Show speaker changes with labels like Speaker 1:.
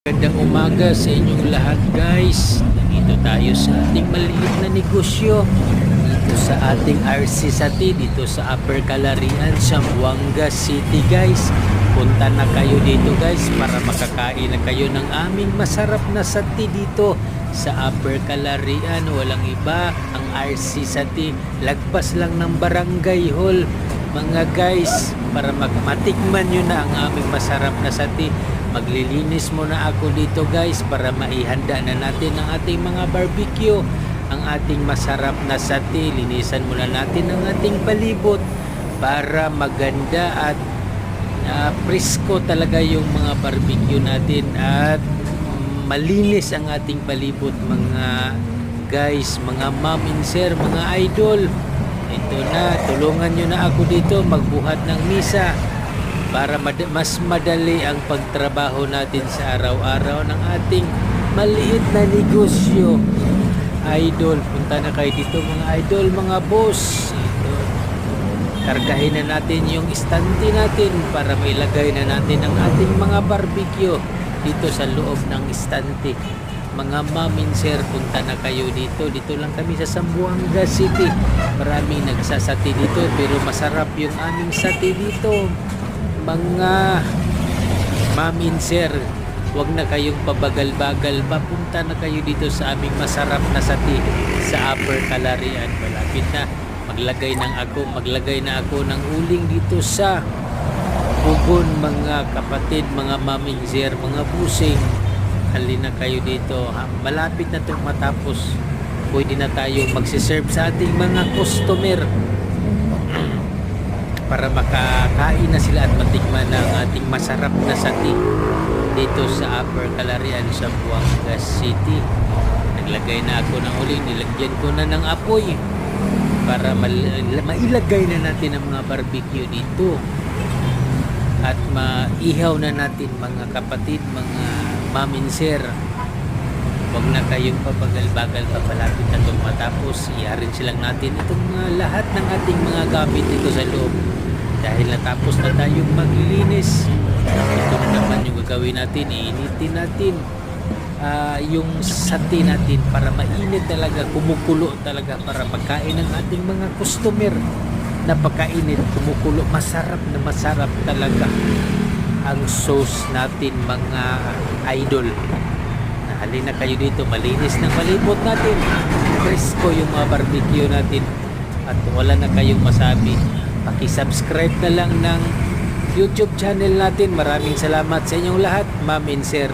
Speaker 1: Magandang umaga sa inyong lahat guys. Nandito tayo sa ating maliit na negosyo dito sa ating RC Sati dito sa Upper Calarian, Zamboanga City guys. Punta na kayo dito guys para makakain na kayo ng aming masarap na sati dito sa Upper Calarian. Walang iba, ang RC Sati. Lagpas lang ng Barangay Hall mga guys para matikman nyo na ang aming masarap na sati. Maglilinis muna ako dito guys para maihanda na natin ang ating mga barbecue, ang ating masarap na sati. Linisan muna natin ang ating palibot para maganda at presko talaga yung mga barbecue natin at malinis ang ating palibot mga guys, mga ma'am and sir, mga idol. Ito na, tulungan nyo na ako dito magbuhat ng misa para mas madali ang pagtrabaho natin sa araw-araw ng ating maliit na negosyo. Idol, punta na kayo dito mga idol, mga boss. Ito, kargahin na natin yung istante natin para mailagay na natin ang ating mga barbecue dito sa loob ng istante. Mga ma'am and sir, punta na kayo dito. Dito lang kami sa Zamboanga City. Maraming nagsasati dito pero masarap yung aming sati dito. Mga ma'am and sir, huwag na kayong pabagal-bagal. Papunta na kayo dito sa aming masarap na sati sa Upper Calarian. Malapit na. Maglagay na ako ng uling dito sa pugon mga kapatid, mga ma'am and sir, mga busing. Halina kayo dito. Malapit na itong matapos. Pwede na tayo magsiserve sa ating mga customer para makakain na sila at matikman ang ating masarap na sati dito sa Upper Calarian, Zamboanga City. Naglagay na ako ng uling. Nilagyan ko na ng apoy para mailagay na natin ang mga barbecue dito at maihaw na natin mga kapatid, mga ma'am and sir. Huwag na kayong pabagal-bagal, papalapit na itong matapos. Iyarin silang natin itong lahat ng ating mga gamit dito sa loob dahil natapos na tayong maglilinis. Ito na naman yung gagawin natin. Iinitin natin yung sati natin para mainit talaga, kumukulo talaga para pagkain ng ating mga customer. Napakainit, kumukulo, masarap na masarap talaga ang sauce natin mga idol. Halina kayo dito, malinis ng malibot natin, presko yung mga barbecue natin at wala na kayong masabi. Paki-subscribe na lang ng YouTube channel natin. Maraming salamat sa inyong lahat, ma'am and sir.